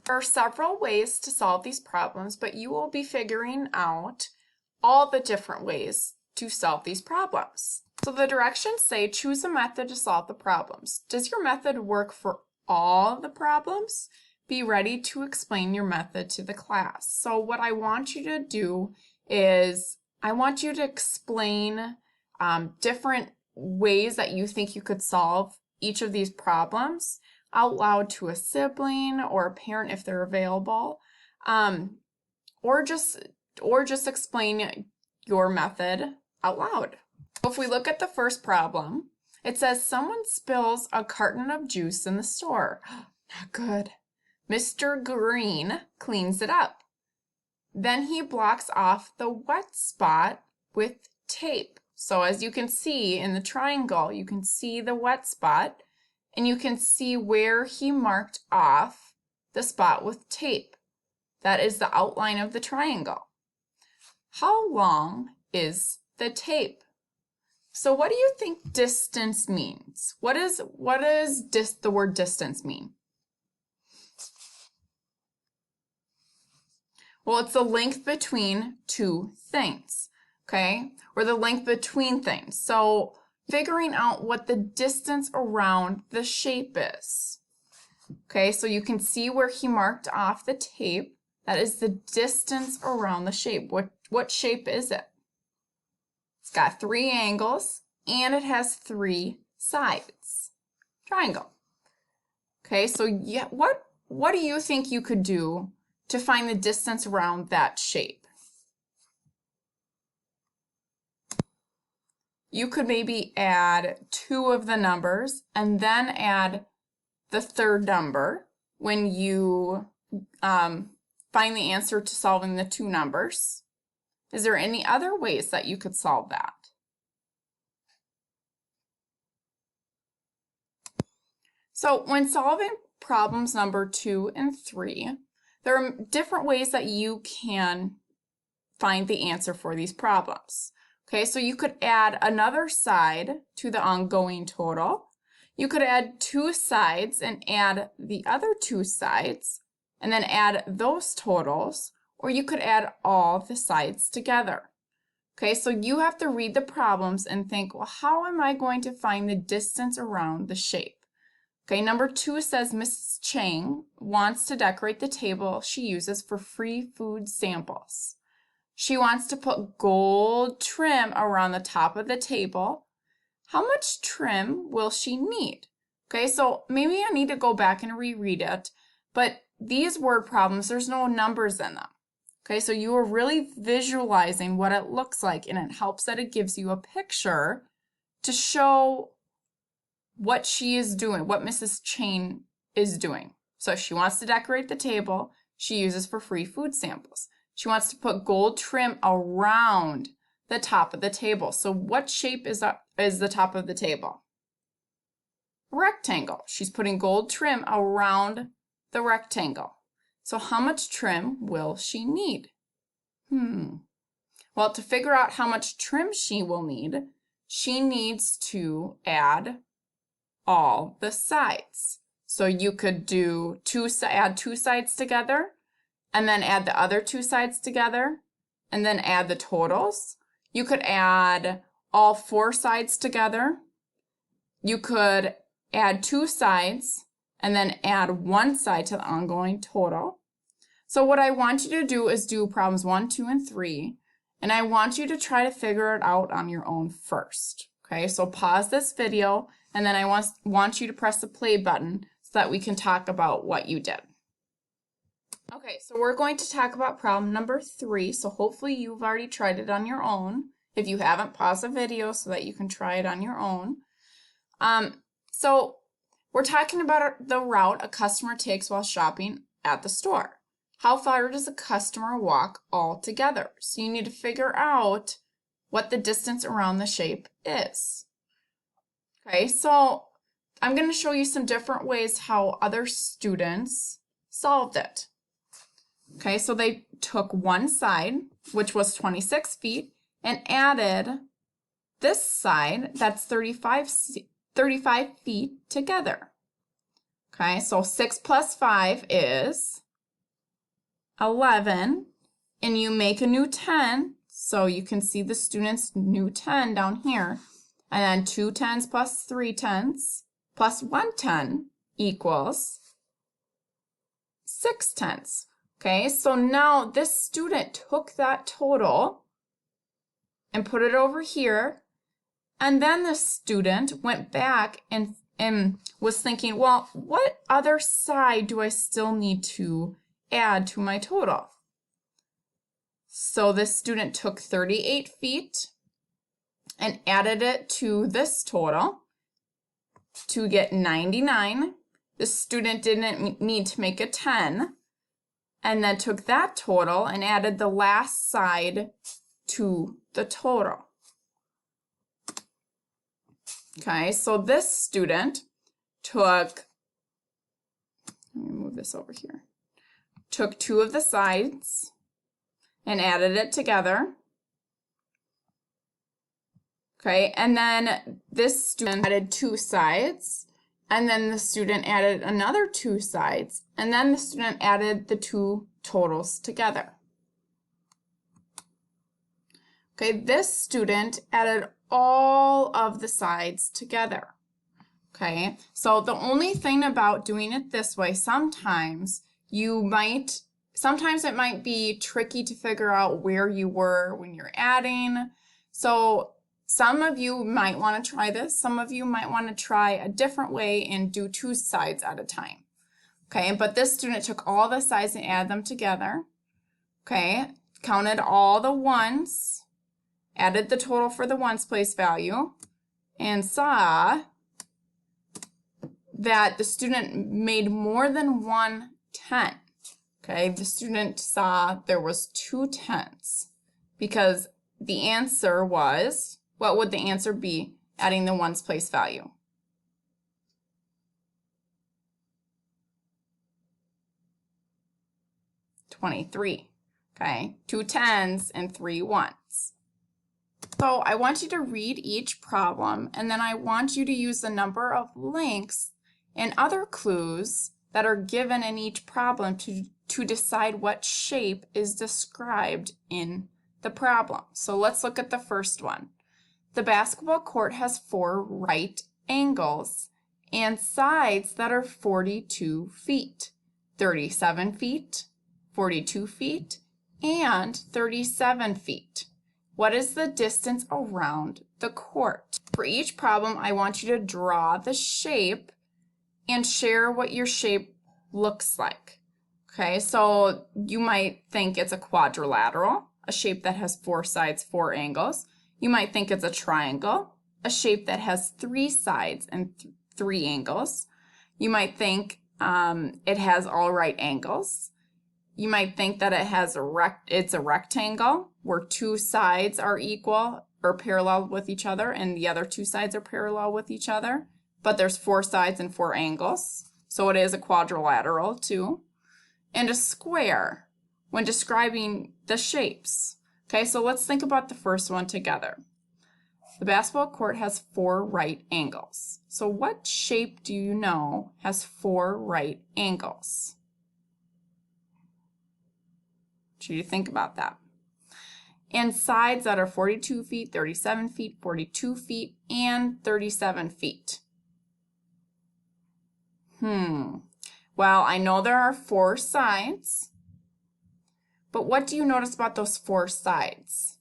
There are several ways to solve these problems, but you will be figuring out all the different ways to solve these problems. So the directions say choose a method to solve the problems. Does your method work for all the problems? Be ready to explain your method to the class. So what I want you to do is I want you to explain different ways that you think you could solve each of these problems out loud to a sibling or a parent if they're available, or just explain your method out loud. If we look at the first problem, it says someone spills a carton of juice in the store. Not good. Mr. Green cleans it up. Then he blocks off the wet spot with tape. So as you can see in the triangle, you can see the wet spot and you can see where he marked off the spot with tape. That is the outline of the triangle. How long is the tape? So what do you think distance means? What does the word distance mean? Well, it's the length between two things, okay? Or the length between things. So figuring out what the distance around the shape is. Okay, so you can see where he marked off the tape. That is the distance around the shape. What shape is it? It's got 3 angles and it has 3 sides. Triangle. Okay, so yeah, what do you think you could do to find the distance around that shape? You could maybe add 2 of the numbers and then add the third number when you find the answer to solving the 2 numbers. Is there any other ways that you could solve that? So when solving problems number 2 and 3, there are different ways that you can find the answer for these problems. Okay, so you could add another side to the ongoing total. You could add 2 sides and add the other 2 sides and then add those totals, or you could add all the sides together. Okay, so you have to read the problems and think, well, how am I going to find the distance around the shape? Okay, number 2 says Mrs. Chang wants to decorate the table she uses for free food samples. She wants to put gold trim around the top of the table. How much trim will she need? Okay, so maybe I need to go back and reread it, but these word problems, there's no numbers in them. Okay, so you are really visualizing what it looks like, and it helps that it gives you a picture to show what she is doing, what Mrs. Chang is doing. So she wants to decorate the table she uses for free food samples. She wants to put gold trim around the top of the table. So what shape is the top of the table? Rectangle. She's putting gold trim around the rectangle. So how much trim will she need? Well, to figure out how much trim she will need, she needs to add all the sides. So you could do add 2 sides together, and then add the other 2 sides together, and then add the totals. You could add all 4 sides together. You could add 2 sides, and then add 1 side to the ongoing total. So what I want you to do is do problems 1, 2, and 3, and I want you to try to figure it out on your own first. Okay, so pause this video, and then I want you to press the play button so that we can talk about what you did. Okay, so we're going to talk about problem number 3. So hopefully you've already tried it on your own. If you haven't, pause the video so that you can try it on your own. So we're talking about the route a customer takes while shopping at the store. How far does a customer walk altogether? So you need to figure out what the distance around the shape is. Okay, so I'm going to show you some different ways how other students solved it. Okay, so they took one side, which was 26 feet, and added this side, that's 35 feet together. Okay, so 6 plus 5 is 11, and you make a new 10, so you can see the student's new 10 down here, and then 2 10s plus 3 10s plus 1 10 equals 6 10s. Okay, so now this student took that total and put it over here, and then the student went back and was thinking, well, what other side do I still need to add to my total? So this student took 38 feet and added it to this total to get 99. The student didn't need to make a 10, and then took that total and added the last side to the total. Okay, so this student took, let me move this over here, took 2 of the sides and added it together. Okay, and then this student added 2 sides, and then the student added another 2 sides, and then the student added the 2 totals together. Okay, this student added all of the sides together. Okay, so the only thing about doing it this way, sometimes it might be tricky to figure out where you were when you're adding. So some of you might want to try this. Some of you might want to try a different way and do 2 sides at a time. Okay, but this student took all the sides and added them together. Okay, counted all the ones, added the total for the ones place value, and saw that the student made more than 1 10. Okay, the student saw there was 2 10s because the answer was, what would the answer be adding the ones place value? $23. Okay, 2 10s and 3 1s. So I want you to read each problem, and then I want you to use the number of links and other clues that are given in each problem to decide what shape is described in the problem. So let's look at the first one. The basketball court has 4 right angles and sides that are 42 feet, 37 feet, 42 feet, and 37 feet. What is the distance around the court? For each problem, I want you to draw the shape and share what your shape looks like. Okay, so you might think it's a quadrilateral, a shape that has 4 sides, 4 angles. You might think it's a triangle, a shape that has 3 sides and 3 angles. You might think it has all right angles. You might think that it's a rectangle where 2 sides are equal or parallel with each other and the other 2 sides are parallel with each other, but there's 4 sides and 4 angles. So it is a quadrilateral too. And a square when describing the shapes. Okay, so let's think about the first one together. The basketball court has 4 right angles. So what shape do you know has 4 right angles? I want you to think about that. And sides that are 42 feet, 37 feet, 42 feet, and 37 feet. Well, I know there are 4 sides, but what do you notice about those 4 sides?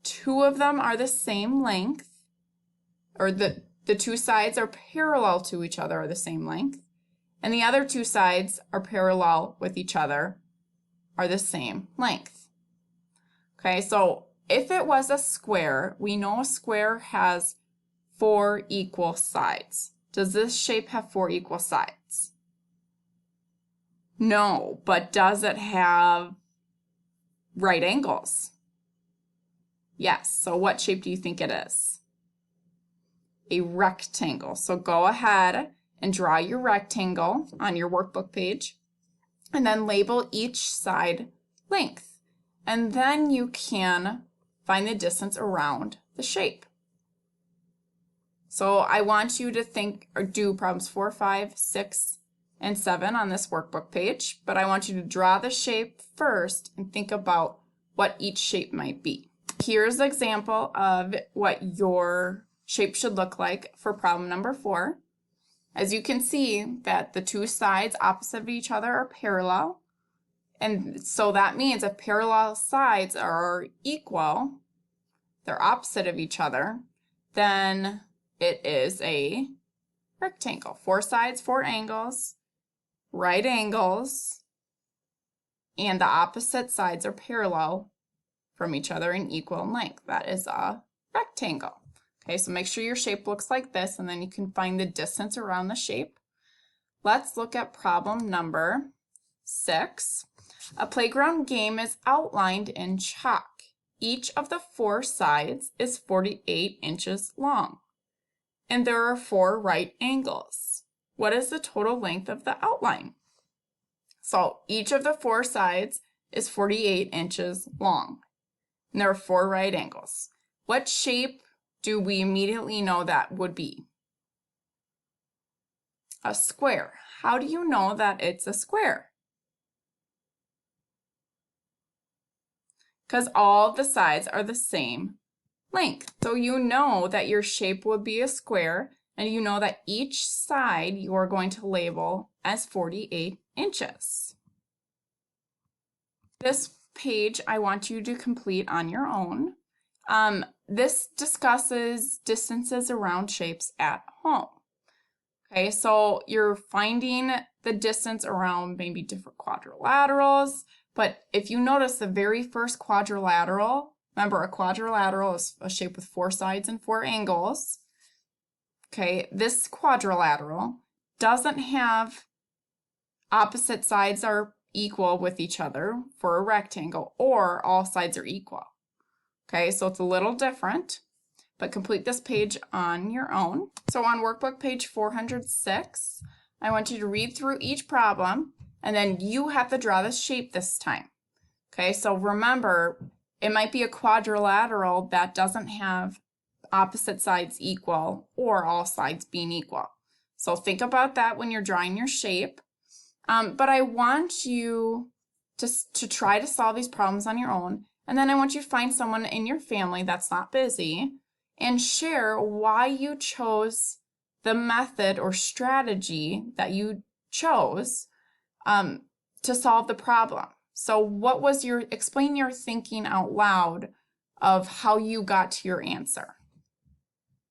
2 of them are the same length, or the 2 sides are parallel to each other, are the same length, and the other 2 sides are parallel with each other, are the same length. Okay, so if it was a square, we know a square has 4 equal sides. Does this shape have 4 equal sides? No, but does it have right angles? Yes, so what shape do you think it is? A rectangle. So go ahead and draw your rectangle on your workbook page, and then label each side length. And then you can find the distance around the shape. So I want you to think or do problems 4, 5, 6, and 7 on this workbook page, but I want you to draw the shape first and think about what each shape might be. Here's an example of what your shape should look like for problem number 4. As you can see that the two sides opposite of each other are parallel, and so that means if parallel sides are equal, they're opposite of each other, then it is a rectangle. 4 sides, 4 angles, right angles, and the opposite sides are parallel from each other and equal in length. That is a rectangle. Okay, so make sure your shape looks like this, and then you can find the distance around the shape. Let's look at problem number 6. A playground game is outlined in chalk. Each of the 4 sides is 48 inches long, and there are 4 right angles. What is the total length of the outline? So each of the 4 sides is 48 inches long, and there are 4 right angles. What shape do we immediately know that would be? A square. How do you know that it's a square? Because all the sides are the same length. So you know that your shape would be a square, and you know that each side you are going to label as 48 inches. This page I want you to complete on your own. This discusses distances around shapes at home. Okay, so you're finding the distance around maybe different quadrilaterals, but if you notice the very first quadrilateral, remember a quadrilateral is a shape with 4 sides and 4 angles. Okay, this quadrilateral doesn't have opposite sides are equal with each other for a rectangle, or all sides are equal. Okay, so it's a little different, but complete this page on your own. So on workbook page 406, I want you to read through each problem, and then you have to draw the shape this time. Okay, so remember, it might be a quadrilateral that doesn't have opposite sides equal or all sides being equal. So think about that when you're drawing your shape. But I want you to try to solve these problems on your own, and then I want you to find someone in your family that's not busy and share why you chose the method or strategy that you chose to solve the problem. So what was explain your thinking out loud of how you got to your answer.